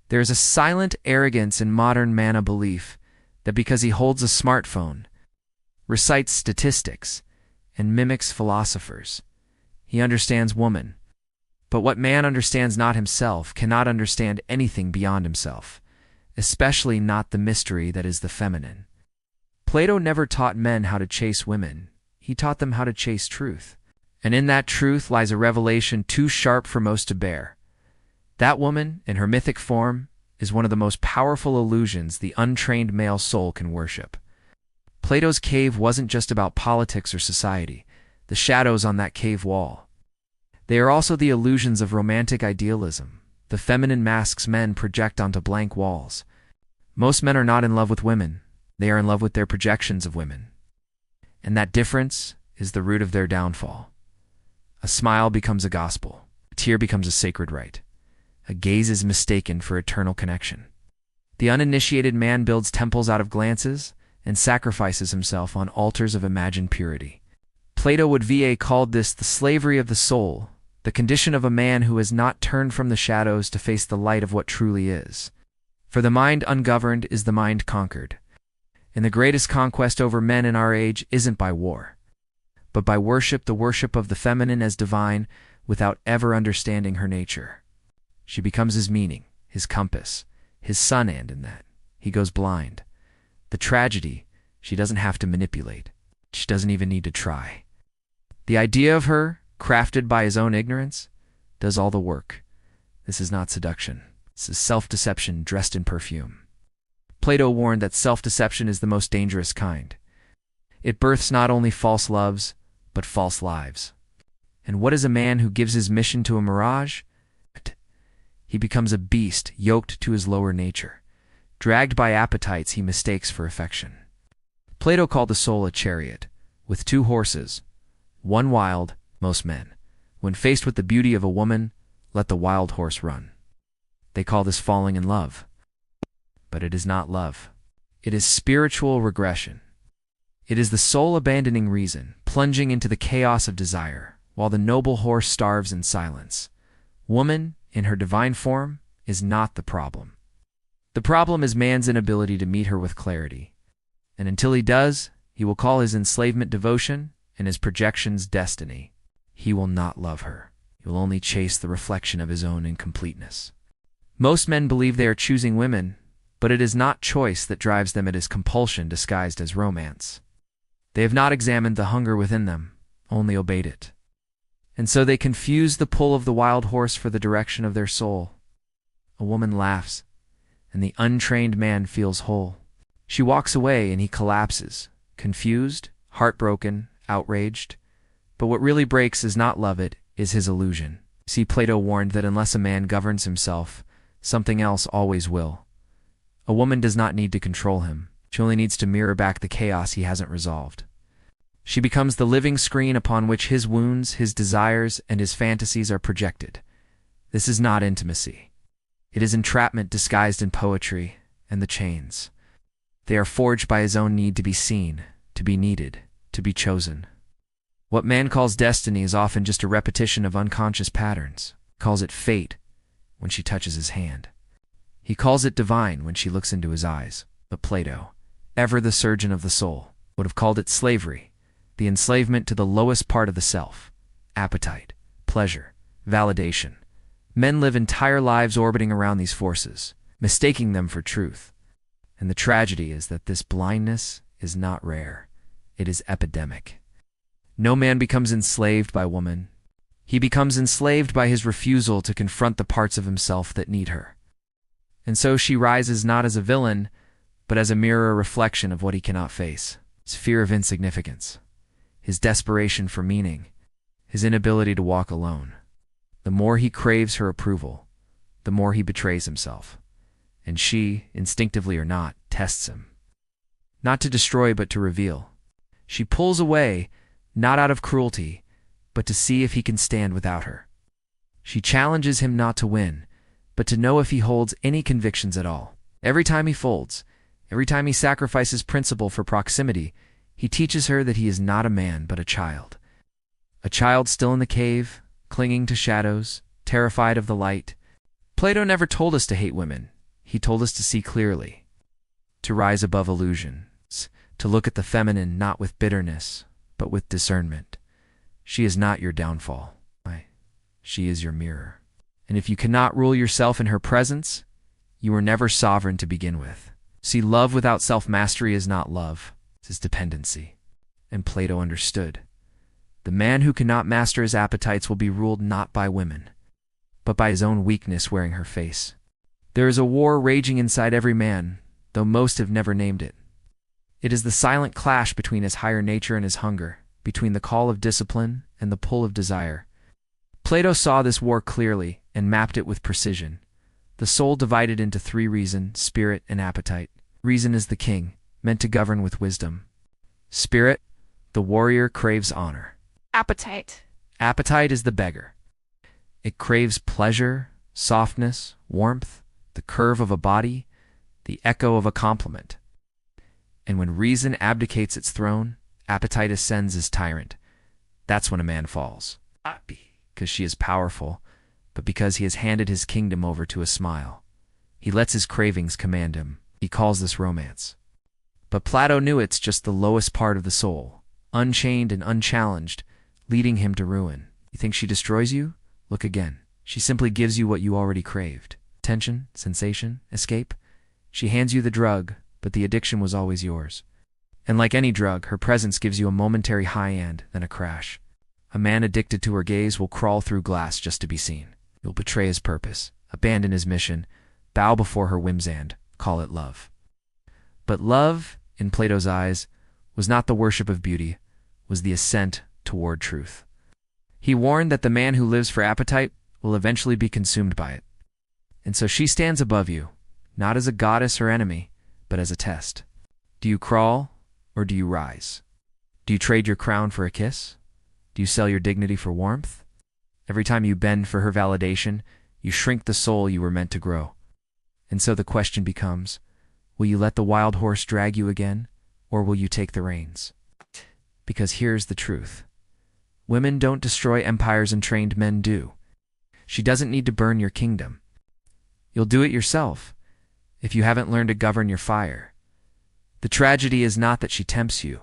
There is a silent arrogance in modern man belief that because he holds a smartphone, recites statistics, and mimics philosophers, he understands woman. But what man understands not himself cannot understand anything beyond himself, especially not the mystery that is the feminine. Plato never taught men how to chase women. He taught them how to chase truth. And in that truth lies a revelation too sharp for most to bear. That woman, in her mythic form, is one of the most powerful illusions the untrained male soul can worship. Plato's cave wasn't just about politics or society, the shadows on that cave wall. They are also the illusions of romantic idealism, the feminine masks men project onto blank walls. Most men are not in love with women, they are in love with their projections of women. And that difference is the root of their downfall. A smile becomes a gospel, a tear becomes a sacred rite. A gaze is mistaken for eternal connection. The uninitiated man builds temples out of glances and sacrifices himself on altars of imagined purity. Plato would va called this the slavery of the soul, the condition of a man who has not turned from the shadows to face the light of what truly is. For the mind ungoverned is the mind conquered. And the greatest conquest over men in our age isn't by war, but by worship, the worship of the feminine as divine, without ever understanding her nature. She becomes his meaning, his compass, his sun, and in that, he goes blind. The tragedy, she doesn't have to manipulate. She doesn't even need to try. The idea of her, crafted by his own ignorance, does all the work. This is not seduction. This is self-deception dressed in perfume. Plato warned that self-deception is the most dangerous kind. It births not only false loves, but false lives. And what is a man who gives his mission to a mirage? He becomes a beast yoked to his lower nature, dragged by appetites he mistakes for affection. Plato called the soul a chariot, with two horses, one wild, most men. When faced with the beauty of a woman, let the wild horse run. They call this falling in love. But it is not love. It is spiritual regression. It is the soul abandoning reason, plunging into the chaos of desire, while the noble horse starves in silence. Woman, in her divine form, is not the problem. The problem is man's inability to meet her with clarity. And until he does, he will call his enslavement devotion and his projections destiny. He will not love her. He will only chase the reflection of his own incompleteness. Most men believe they are choosing women, but it is not choice that drives them, it is compulsion disguised as romance. They have not examined the hunger within them, only obeyed it. And so they confuse the pull of the wild horse for the direction of their soul. A woman laughs, and the untrained man feels whole. She walks away and he collapses, confused, heartbroken, outraged. But what really breaks is not love, it is his illusion. See, Plato warned that unless a man governs himself, something else always will. A woman does not need to control him. She only needs to mirror back the chaos he hasn't resolved. She becomes the living screen upon which his wounds, his desires, and his fantasies are projected. This is not intimacy. It is entrapment disguised in poetry and the chains. They are forged by his own need to be seen, to be needed, to be chosen. What man calls destiny is often just a repetition of unconscious patterns. He calls it fate when she touches his hand. He calls it divine when she looks into his eyes. But Plato, ever the surgeon of the soul, would have called it slavery, the enslavement to the lowest part of the self, appetite, pleasure, validation. Men live entire lives orbiting around these forces, mistaking them for truth. And the tragedy is that this blindness is not rare. It is epidemic. No man becomes enslaved by woman. He becomes enslaved by his refusal to confront the parts of himself that need her. And so she rises not as a villain, but as a mirror reflection of what he cannot face. His fear of insignificance, his desperation for meaning, his inability to walk alone. The more he craves her approval, the more he betrays himself. And she, instinctively or not, tests him. Not to destroy, but to reveal. She pulls away, not out of cruelty, but to see if he can stand without her. She challenges him not to win, but to know if he holds any convictions at all. Every time he folds, every time he sacrifices principle for proximity, he teaches her that he is not a man but a child. A child still in the cave, clinging to shadows, terrified of the light. Plato never told us to hate women. He told us to see clearly, to rise above illusions, to look at the feminine not with bitterness, but with discernment. She is not your downfall. She is your mirror. And if you cannot rule yourself in her presence, you were never sovereign to begin with. See, love without self-mastery is not love, it is dependency. And Plato understood. The man who cannot master his appetites will be ruled not by women, but by his own weakness wearing her face. There is a war raging inside every man, though most have never named it. It is the silent clash between his higher nature and his hunger, between the call of discipline and the pull of desire. Plato saw this war clearly and mapped it with precision. The soul divided into three: reason, spirit, and appetite. Reason is the king, meant to govern with wisdom. Spirit, the warrior, craves honor. Appetite. Appetite is the beggar. It craves pleasure, softness, warmth, the curve of a body, the echo of a compliment. And when reason abdicates its throne, appetite ascends as tyrant. That's when a man falls. Not because she is powerful, but because he has handed his kingdom over to a smile. He lets his cravings command him. He calls this romance. But Plato knew it's just the lowest part of the soul, unchained and unchallenged, leading him to ruin. You think she destroys you? Look again. She simply gives you what you already craved. Tension, sensation, escape. She hands you the drug, but the addiction was always yours. And like any drug, her presence gives you a momentary high and then a crash. A man addicted to her gaze will crawl through glass just to be seen. He'll betray his purpose, abandon his mission, bow before her whims and call it love. But love, in Plato's eyes, was not the worship of beauty, was the ascent toward truth. He warned that the man who lives for appetite will eventually be consumed by it. And so she stands above you, not as a goddess or enemy, but as a test. Do you crawl or do you rise? Do you trade your crown for a kiss? Do you sell your dignity for warmth? Every time you bend for her validation, you shrink the soul you were meant to grow. And so the question becomes, will you let the wild horse drag you again, or will you take the reins? Because here's the truth. Women don't destroy empires and trained men do. She doesn't need to burn your kingdom. You'll do it yourself, if you haven't learned to govern your fire. The tragedy is not that she tempts you.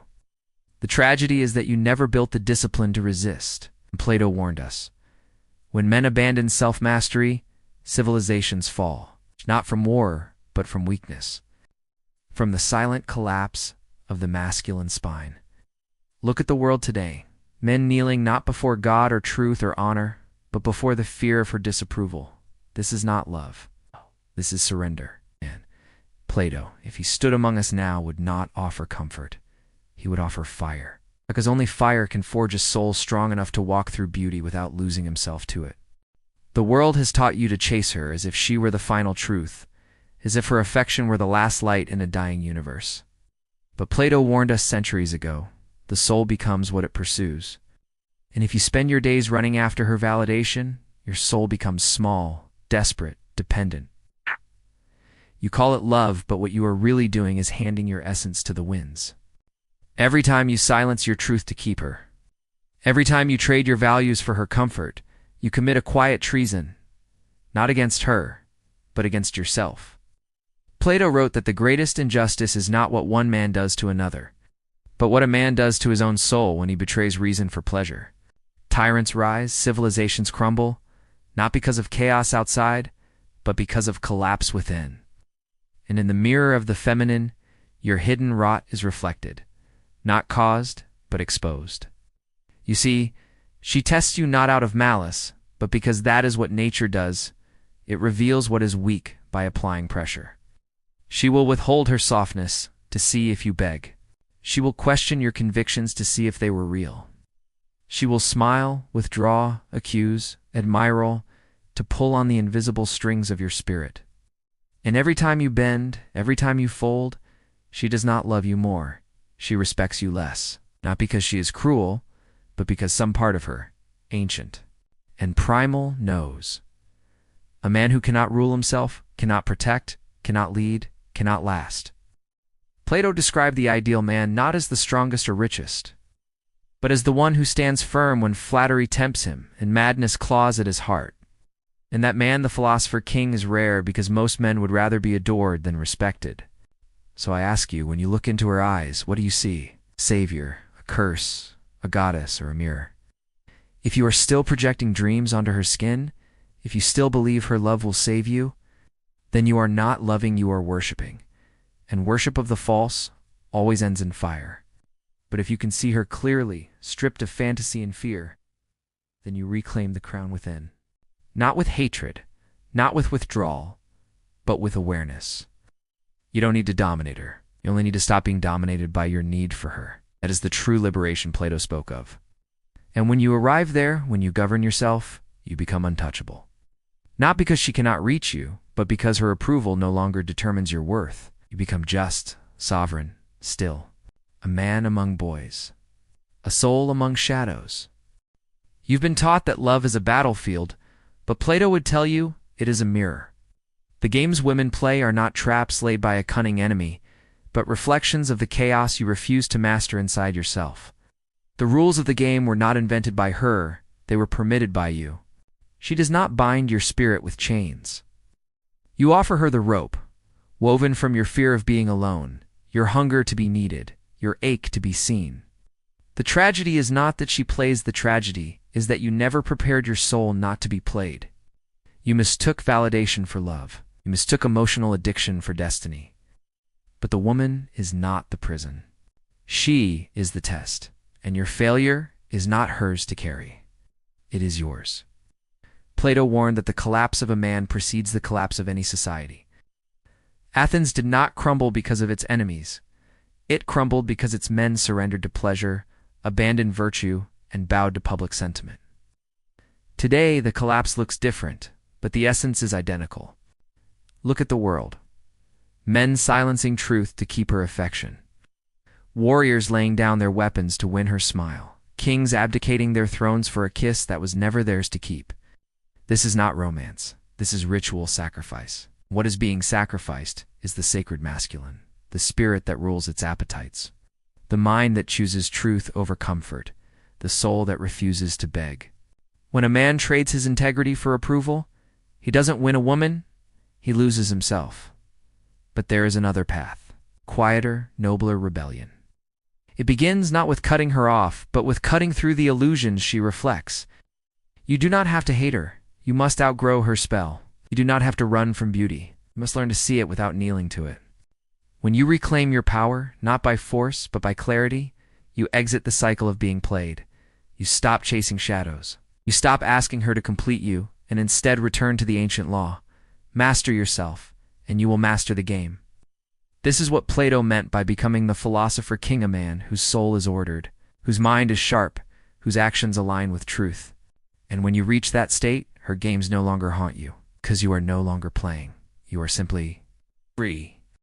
The tragedy is that you never built the discipline to resist. Plato warned us. When men abandon self-mastery, civilizations fall, not from war, but from weakness. From the silent collapse of the masculine spine. Look at the world today. Men kneeling not before God or truth or honor, but before the fear of her disapproval. This is not love. This is surrender. And Plato, if he stood among us now, would not offer comfort. He would offer fire. Because only fire can forge a soul strong enough to walk through beauty without losing himself to it. The world has taught you to chase her as if she were the final truth, as if her affection were the last light in a dying universe. But Plato warned us centuries ago, the soul becomes what it pursues. And if you spend your days running after her validation, your soul becomes small, desperate, dependent. You call it love, but what you are really doing is handing your essence to the winds. Every time you silence your truth to keep her, every time you trade your values for her comfort, you commit a quiet treason, not against her, but against yourself. Plato wrote that the greatest injustice is not what one man does to another, but what a man does to his own soul when he betrays reason for pleasure. Tyrants rise, civilizations crumble, not because of chaos outside, but because of collapse within. And in the mirror of the feminine, your hidden rot is reflected, not caused, but exposed. You see, she tests you not out of malice, but because that is what nature does. It reveals what is weak by applying pressure. She will withhold her softness to see if you beg. She will question your convictions to see if they were real. She will smile, withdraw, accuse, admire, to pull on the invisible strings of your spirit. And every time you bend, every time you fold, she does not love you more. She respects you less, not because she is cruel, but because some part of her, ancient and primal, knows. A man who cannot rule himself, cannot protect, cannot lead, cannot last. Plato described the ideal man not as the strongest or richest, but as the one who stands firm when flattery tempts him and madness claws at his heart. And that man, the philosopher king, is rare because most men would rather be adored than respected. So I ask you, when you look into her eyes, what do you see? A savior, a curse, a goddess, or a mirror? If you are still projecting dreams onto her skin, if you still believe her love will save you, then you are not loving, you are worshiping. And worship of the false always ends in fire. But if you can see her clearly, stripped of fantasy and fear, then you reclaim the crown within. Not with hatred, not with withdrawal, but with awareness. You don't need to dominate her. You only need to stop being dominated by your need for her. That is the true liberation Plato spoke of. And when you arrive there, when you govern yourself, you become untouchable. Not because she cannot reach you, but because her approval no longer determines your worth. You become just, sovereign, still. A man among boys. A soul among shadows. You've been taught that love is a battlefield, but Plato would tell you it is a mirror. The games women play are not traps laid by a cunning enemy, but reflections of the chaos you refuse to master inside yourself. The rules of the game were not invented by her, they were permitted by you. She does not bind your spirit with chains. You offer her the rope, woven from your fear of being alone, your hunger to be needed, your ache to be seen. The tragedy is not that she plays the tragedy, is that you never prepared your soul not to be played. You mistook validation for love. You mistook emotional addiction for destiny. But the woman is not the prison. She is the test, and your failure is not hers to carry. It is yours. Plato warned that the collapse of a man precedes the collapse of any society. Athens did not crumble because of its enemies. It crumbled because its men surrendered to pleasure, abandoned virtue, and bowed to public sentiment. Today, the collapse looks different, but the essence is identical. Look at the world. Men silencing truth to keep her affection. Warriors laying down their weapons to win her smile. Kings abdicating their thrones for a kiss that was never theirs to keep. This is not romance. This is ritual sacrifice. What is being sacrificed is the sacred masculine, the spirit that rules its appetites, the mind that chooses truth over comfort, the soul that refuses to beg. When a man trades his integrity for approval, he doesn't win a woman, he loses himself. But there is another path, quieter, nobler rebellion. It begins not with cutting her off, but with cutting through the illusions she reflects. You do not have to hate her. You must outgrow her spell. You do not have to run from beauty. You must learn to see it without kneeling to it. When you reclaim your power, not by force, but by clarity, you exit the cycle of being played. You stop chasing shadows. You stop asking her to complete you, and instead return to the ancient law. Master yourself, and you will master the game. This is what Plato meant by becoming the philosopher king, a man whose soul is ordered, whose mind is sharp, whose actions align with truth. And when you reach that state, her games no longer haunt you, because you are no longer playing. You are simply free.